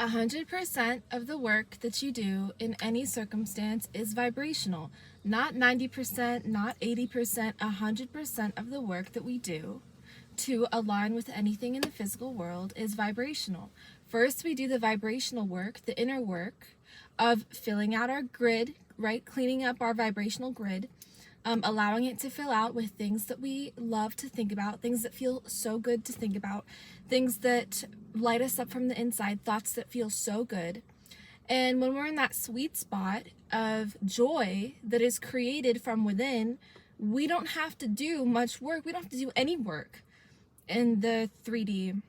100% of the work that you do in any circumstance is vibrational. Not 90%, not 80%, 100% of the work that we do to align with anything in the physical world is vibrational. First, we do the vibrational work, the inner work of filling out our grid, right? Cleaning up our vibrational grid, allowing it to fill out with things that we love to think about, things that feel so good to think about, things that light us up from the inside, thoughts that feel so good. And when we're in that sweet spot of joy that is created from within, we don't have to do much work. We don't have to do any work in the 3D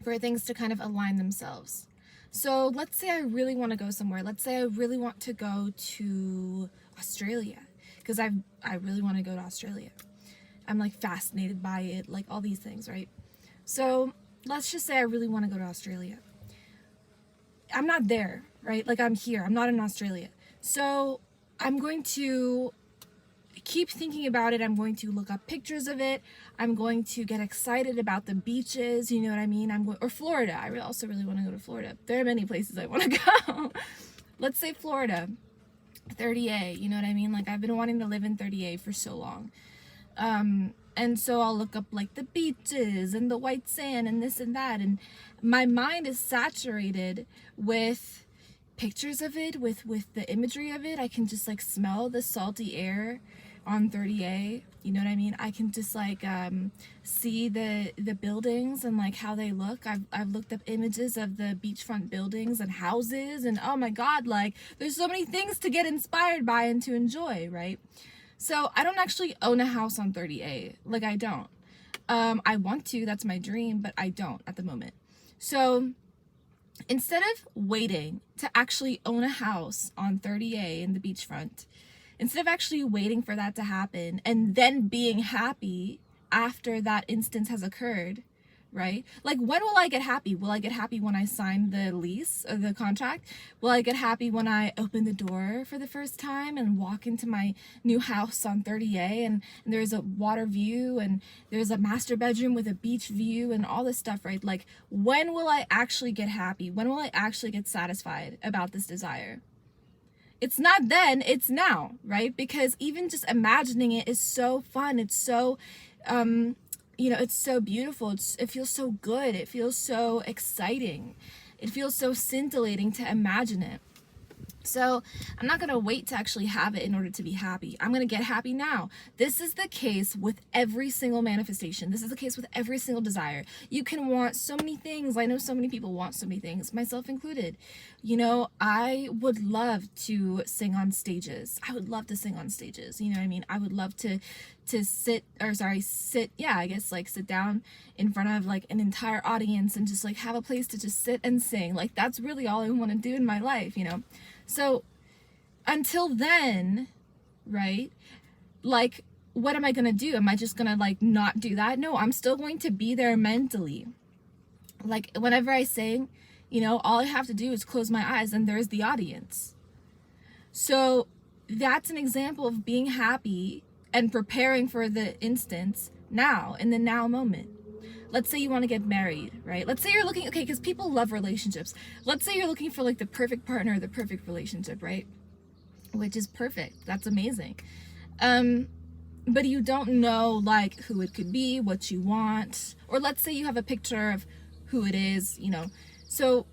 for things to kind of align themselves. So let's say I really want to go somewhere. Let's say I really want to go to Australia, because I really want to go to Australia. I'm like fascinated by it, like all these things, right? So let's just say I really want to go to Australia. I'm not there, right? Like I'm here, I'm not in Australia. So I'm going to keep thinking about it. I'm going to look up pictures of it. I'm going to get excited about the beaches, you know what I mean? Or Florida. I also really want to go to Florida. There are many places I want to go. Let's say Florida, 30A, you know what I mean? Like I've been wanting to live in 30A for so long. And so I'll look up like the beaches and the white sand and this and that. And my mind is saturated with pictures of it, with the imagery of it. I can just like smell the salty air on 30A, you know what I mean? I can just like see the buildings and like how they look. I've looked up images of the beachfront buildings and houses, and oh my god, like there's so many things to get inspired by and to enjoy, right? So I don't actually own a house on 30A. Like I don't. I want to, that's my dream, but I don't at the moment. So instead of waiting to actually own a house on 30A in the beachfront, instead of actually waiting for that to happen and then being happy after that instance has occurred, right? Like when will I get happy? Will I get happy when I sign the lease or the contract? Will I get happy when I open the door for the first time and walk into my new house on 30A and there's a water view and there's a master bedroom with a beach view and all this stuff, right? Like when will I actually get happy? When will I actually get satisfied about this desire? It's not then, it's now, right? Because even just imagining it is so fun. It's so, it's so beautiful. It feels so good. It feels so exciting. It feels so scintillating to imagine it. So I'm not going to wait to actually have it in order to be happy. I'm going to get happy now. This is the case with every single manifestation. This is the case with every single desire. You can want so many things. I know so many people want so many things, myself included. You know, I would love to sing on stages. I would love to sing on stages. You know what I mean? I would love to sit down in front of like an entire audience and just like have a place to just sit and sing. Like that's really all I want to do in my life, you know? So until then, right, like, what am I going to do? Am I just going to like not do that? No, I'm still going to be there mentally. Like whenever I sing, you know, all I have to do is close my eyes and there's the audience. So that's an example of being happy and preparing for the instance now, in the now moment. Let's say you want to get married, right? Let's say you're looking, okay, because people love relationships. Let's say you're looking for like the perfect partner, the perfect relationship, right? Which is perfect. That's amazing. But you don't know like who it could be, what you want, or let's say you have a picture of who it is, you know. So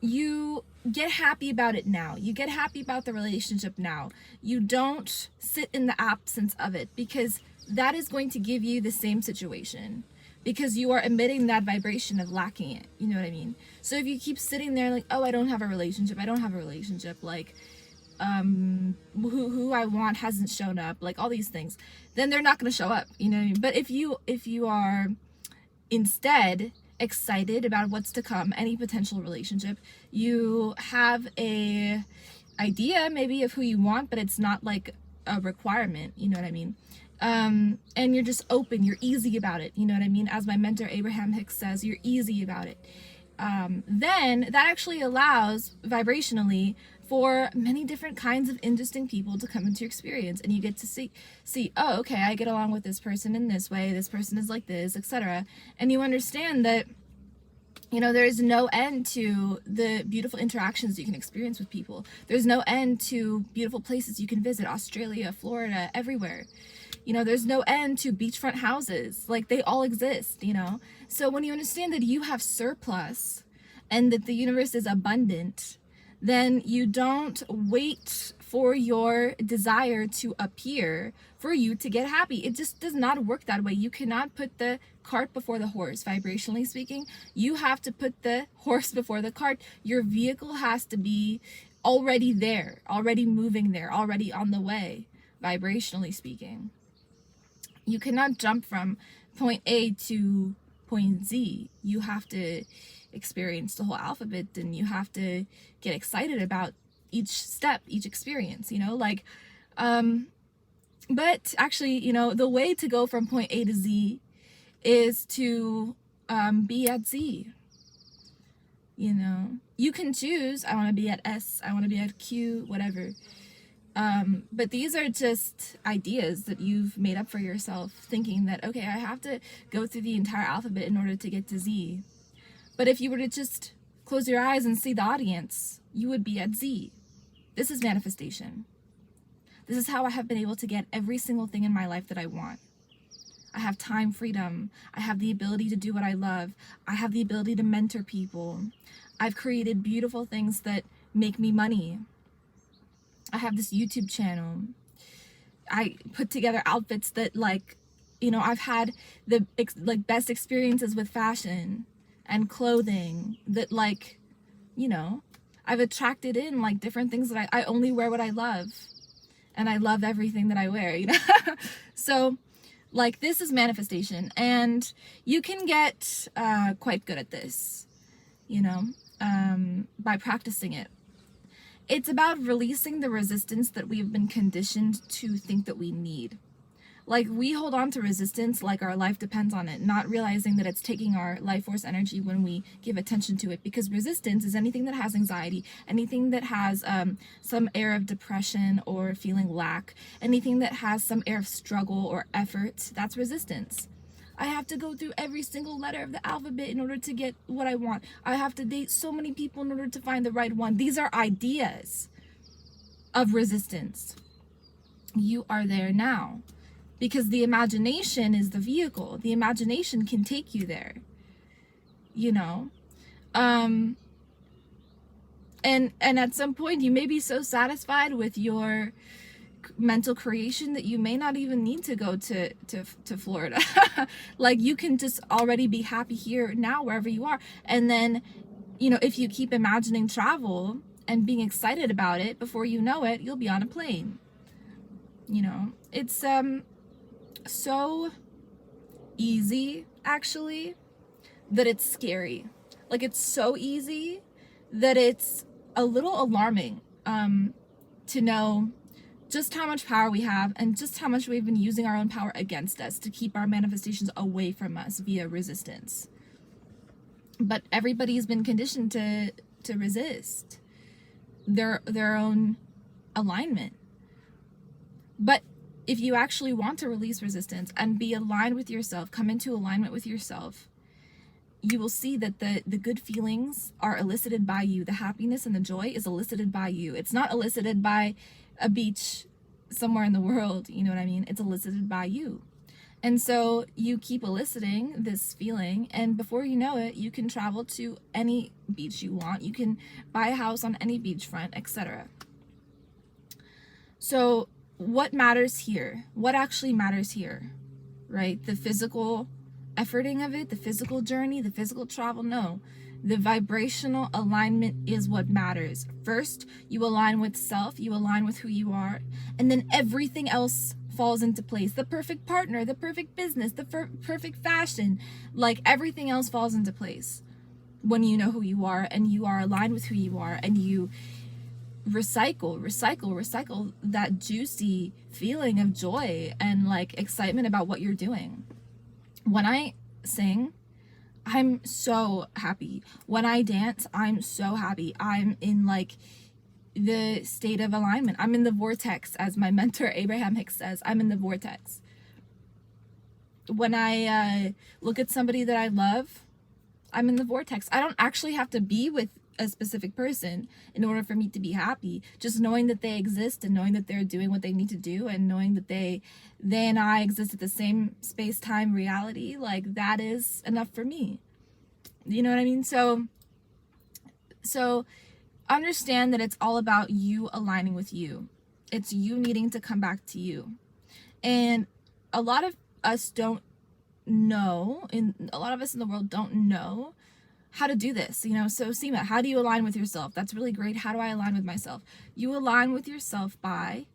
you get happy about it now. You get happy about the relationship now. You don't sit in the absence of it, because that is going to give you the same situation, because you are emitting that vibration of lacking it. You know what I mean? So if you keep sitting there like, oh, I don't have a relationship, like who I want hasn't shown up, like all these things, then they're not going to show up, you know what I mean? But if you are instead excited about what's to come, any potential relationship, you have a idea maybe of who you want, but it's not like a requirement, you know what I mean? And you're just open, you're easy about it, you know what I mean? As my mentor Abraham Hicks says, you're easy about it. Then that actually allows vibrationally for many different kinds of interesting people to come into your experience, and you get to see, oh, okay, I get along with this person in this way, this person is like this, etc. And you understand that You know, there's no end to the beautiful interactions you can experience with people. There's no end to beautiful places you can visit, Australia, Florida, everywhere. You know, there's no end to beachfront houses. Like, they all exist, you know? So when you understand that you have surplus and that the universe is abundant, then you don't wait for your desire to appear for you to get happy. It just does not work that way. You cannot put the cart before the horse, vibrationally speaking. You have to put the horse before the cart. Your vehicle has to be already there, already moving there, already on the way, vibrationally speaking. You cannot jump from point A to point Z. You have to experience the whole alphabet, and you have to get excited about each step, each experience, you know, like, but actually, you know, the way to go from point A to Z is to be at Z. You know, you can choose, I want to be at S, I want to be at Q, whatever. But these are just ideas that you've made up for yourself, thinking that, okay, I have to go through the entire alphabet in order to get to Z. But if you were to just close your eyes and see the audience, you would be at Z. This is manifestation. This is how I have been able to get every single thing in my life that I want. I have time freedom. I have the ability to do what I love. I have the ability to mentor people. I've created beautiful things that make me money. I have this YouTube channel. I put together outfits that, like, you know, I've had the best experiences with fashion and clothing that, like, you know, I've attracted in like different things that I only wear what I love, and I love everything that I wear, you know. So like, this is manifestation, and you can get quite good at this, you know, by practicing it. It's about releasing the resistance that we've been conditioned to think that we need. Like, we hold on to resistance like our life depends on it, not realizing that it's taking our life force energy when we give attention to it. Because resistance is anything that has anxiety, anything that has some air of depression or feeling lack, anything that has some air of struggle or effort. That's resistance. I have to go through every single letter of the alphabet in order to get what I want. I have to date so many people in order to find the right one. These are ideas of resistance. You are there now. Because the imagination is the vehicle. The imagination can take you there, you know? And at some point, you may be so satisfied with your mental creation that you may not even need to go to Florida. Like, you can just already be happy here now, wherever you are. And then, you know, if you keep imagining travel and being excited about it, before you know it, you'll be on a plane. You know, it's, so easy, actually, that it's scary. Like, it's so easy that it's a little alarming to know just how much power we have and just how much we've been using our own power against us to keep our manifestations away from us via resistance. But everybody's been conditioned to resist their own alignment. But if you actually want to release resistance and be aligned with yourself, come into alignment with yourself, you will see that the good feelings are elicited by you. The happiness and the joy is elicited by you. It's not elicited by a beach somewhere in the world, you know what I mean? It's elicited by you. And so you keep eliciting this feeling, and before you know it, you can travel to any beach you want. You can buy a house on any beachfront, etc. So what matters here? What actually matters here, right? The physical efforting of it, the physical journey, the physical travel? No. The vibrational alignment is what matters. First, you align with self, you align with who you are, and then everything else falls into place. The perfect partner, the perfect business, the perfect fashion, like, everything else falls into place when you know who you are and you are aligned with who you are, and you recycle that juicy feeling of joy and like excitement about what you're doing. When I sing, I'm so happy. When I dance, I'm so happy. I'm in like the state of alignment. I'm in the vortex, as my mentor Abraham Hicks says. I'm in the vortex. When I look at somebody that I love, I'm in the vortex. I don't actually have to be with a specific person in order for me to be happy. Just knowing that they exist and knowing that they're doing what they need to do and knowing that they and I exist at the same space-time reality, like that is enough for me. You know what I mean? So understand that it's all about you aligning with you. It's you needing to come back to you. And a lot of us don't know, and a lot of us in the world don't know how to do this, you know. So Seema, how do you align with yourself? That's really great. How do I align with myself? You align with yourself by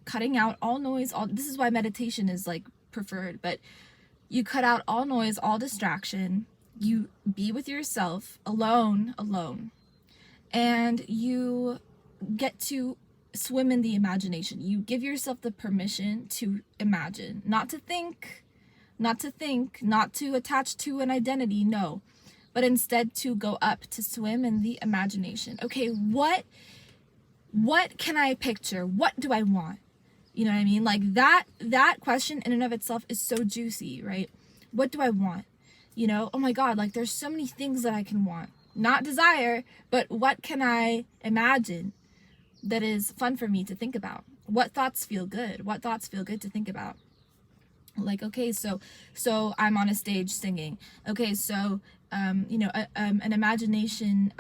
cutting out all noise. This is why meditation is like preferred, but you cut out all noise, all distraction. You be with yourself alone, and you get to swim in the imagination. You give yourself the permission to imagine, not to think, not to attach to an identity, no, but instead to go up, to swim in the imagination. Okay, what can I picture? What do I want? You know what I mean? Like that question in and of itself is so juicy, right? What do I want? You know, oh my God, like there's so many things that I can want. Not desire, but what can I imagine that is fun for me to think about? What thoughts feel good? What thoughts feel good to think about? Like, okay, so I'm on a stage singing. Okay, so you know, an imagination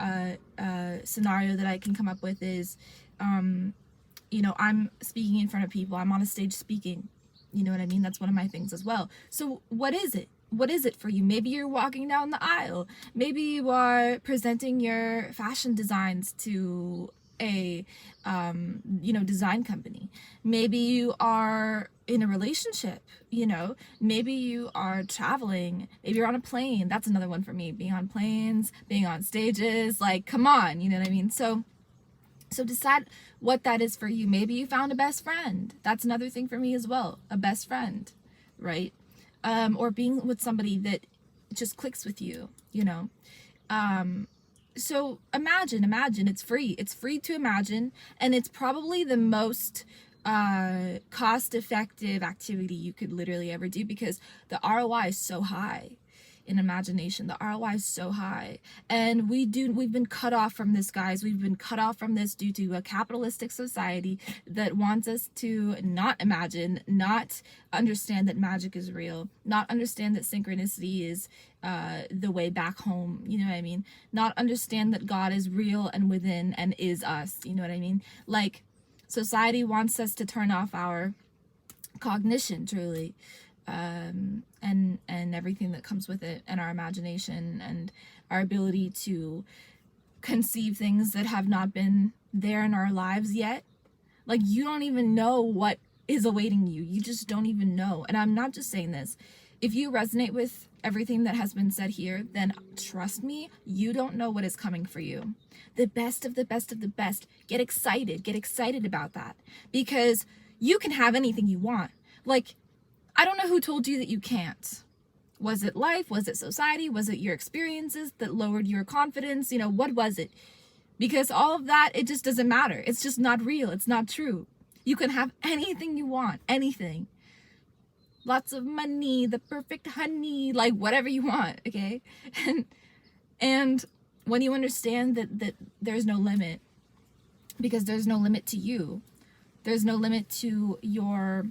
scenario that I can come up with is, you know, I'm speaking in front of people. I'm on a stage speaking. You know what I mean? That's one of my things as well. So what is it? What is it for you? Maybe you're walking down the aisle. Maybe you are presenting your fashion designs to a you know, design company. Maybe you are in a relationship, you know. Maybe you are traveling. Maybe you're on a plane. That's another one for me. Being on planes, being on stages, like, come on, you know what I mean? So decide what that is for you. Maybe you found a best friend. That's another thing for me as well. A best friend, right? Or being with somebody that just clicks with you, you know. So imagine, it's free. It's free to imagine, and it's probably the most cost-effective activity you could literally ever do, because the ROI is so high in imagination. The ROI is so high, and we've been cut off from this, guys. We've been cut off from this due to a capitalistic society that wants us to not imagine, not understand that magic is real, not understand that synchronicity is the way back home, you know what I mean? Not understand that God is real and within and is us, you know what I mean? Like, society wants us to turn off our cognition, truly, and everything that comes with it, and our imagination and our ability to conceive things that have not been there in our lives yet. Like, you don't even know what is awaiting you. You just don't even know. And I'm not just saying this. If you resonate with everything that has been said here, then trust me, you don't know what is coming for you. The best of the best of the best. Get excited about that, because you can have anything you want. Like, I don't know who told you that you can't. Was it life? Was it society? Was it your experiences that lowered your confidence? You know, what was it? Because all of that, it just doesn't matter. It's just not real. It's not true. You can have anything you want, anything. Lots of money, the perfect honey, like whatever you want, okay? And when you understand that there's no limit, because there's no limit to you, there's no limit to your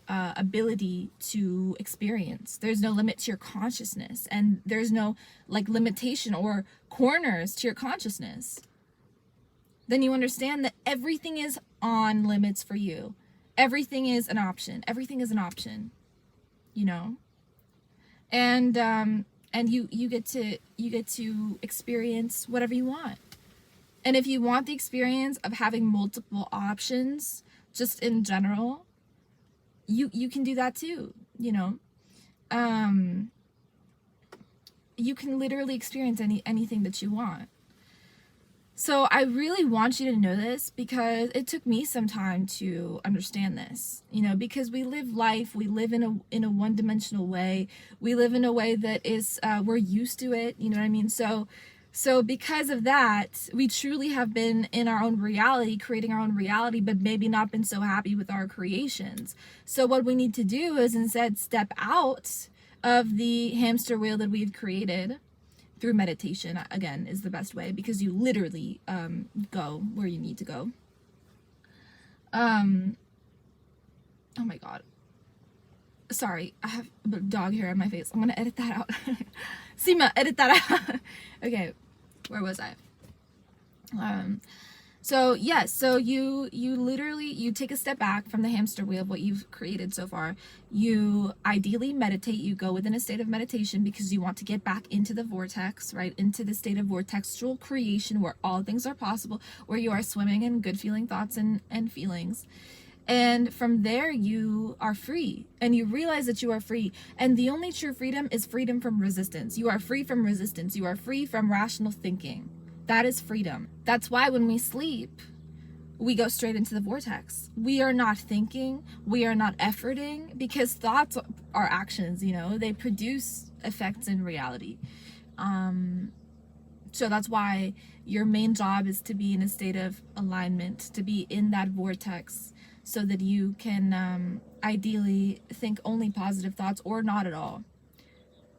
ability to experience, there's no limit to your consciousness, and there's no like limitation or corners to your consciousness, then you understand that everything is on limits for you. Everything is an option. Everything is an option, you know. And you get to experience whatever you want. And if you want the experience of having multiple options, just in general, you can do that too, you know. You can literally experience anything that you want. So I really want you to know this, because it took me some time to understand this, you know, because we live life, we live in a one-dimensional way. We live in a way that is, we're used to it, you know what I mean? So because of that, we truly have been in our own reality, creating our own reality, but maybe not been so happy with our creations. So what we need to do is instead step out of the hamster wheel that we've created through meditation, again, is the best way, because you literally go where you need to go. Oh my god, sorry, I have a dog hair on my face. I'm gonna edit that out. Seema, edit that out. Okay, where was I? So yes, so you literally, you take a step back from the hamster wheel of what you've created so far. You ideally meditate, you go within a state of meditation because you want to get back into the vortex, right? Into the state of vortexual creation where all things are possible, where you are swimming in good feeling thoughts and feelings. And from there you are free, and you realize that you are free. And the only true freedom is freedom from resistance. You are free from resistance. You are free from rational thinking. That is freedom. That's why when we sleep, we go straight into the vortex. We are not thinking, we are not efforting, because thoughts are actions, you know, they produce effects in reality. So that's why your main job is to be in a state of alignment, to be in that vortex, so that you can ideally think only positive thoughts, or not at all.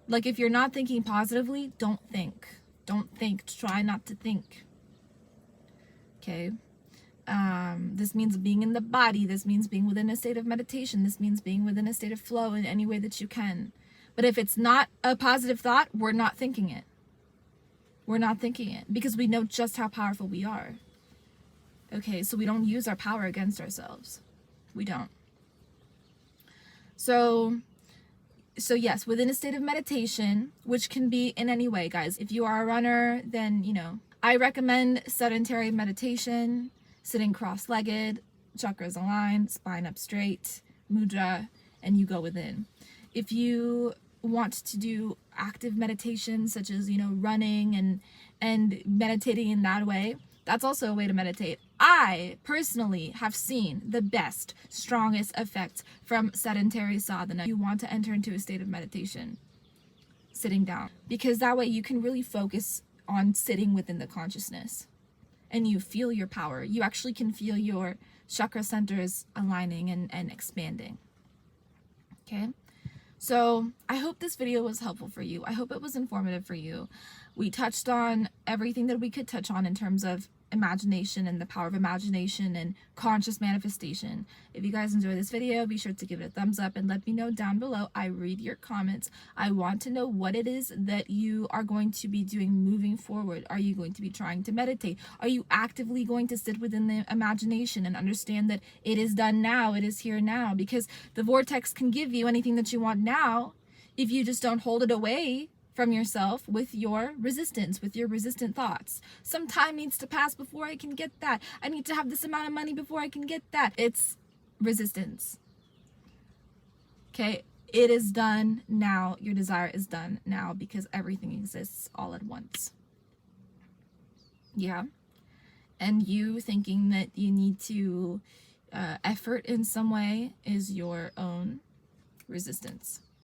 Like, if you're not thinking positively, don't think. Don't think. Try not to think. Okay? This means being in the body. This means being within a state of meditation. This means being within a state of flow in any way that you can. But if it's not a positive thought, we're not thinking it. We're not thinking it because we know just how powerful we are. Okay, so we don't use our power against ourselves. We don't. So yes, within a state of meditation, which can be in any way, guys. If you are a runner, then, you know, I recommend sedentary meditation, sitting cross-legged, chakras aligned, spine up straight, mudra, and you go within. If you want to do active meditation, such as, you know, running and meditating in that way, that's also a way to meditate. I personally have seen the best, strongest effects from sedentary sadhana. You want to enter into a state of meditation, sitting down, because that way you can really focus on sitting within the consciousness, and you feel your power. You actually can feel your chakra centers aligning and expanding. Okay? So I hope this video was helpful for you. I hope it was informative for you. We touched on everything that we could touch on in terms of imagination and the power of imagination and conscious manifestation. If you guys enjoyed this video, be sure to give it a thumbs up and let me know down below. I read your comments. I want to know what it is that you are going to be doing moving forward. Are you going to be trying to meditate? Are you actively going to sit within the imagination and understand that it is done now, it is here now? Because the vortex can give you anything that you want now if you just don't hold it away from yourself with your resistance, with your resistant thoughts. Some time needs to pass before I can get that. I need to have this amount of money before I can get that. It's resistance. Okay, it is done now. Your desire is done now because everything exists all at once. Yeah. And you thinking that you need to effort in some way is your own resistance.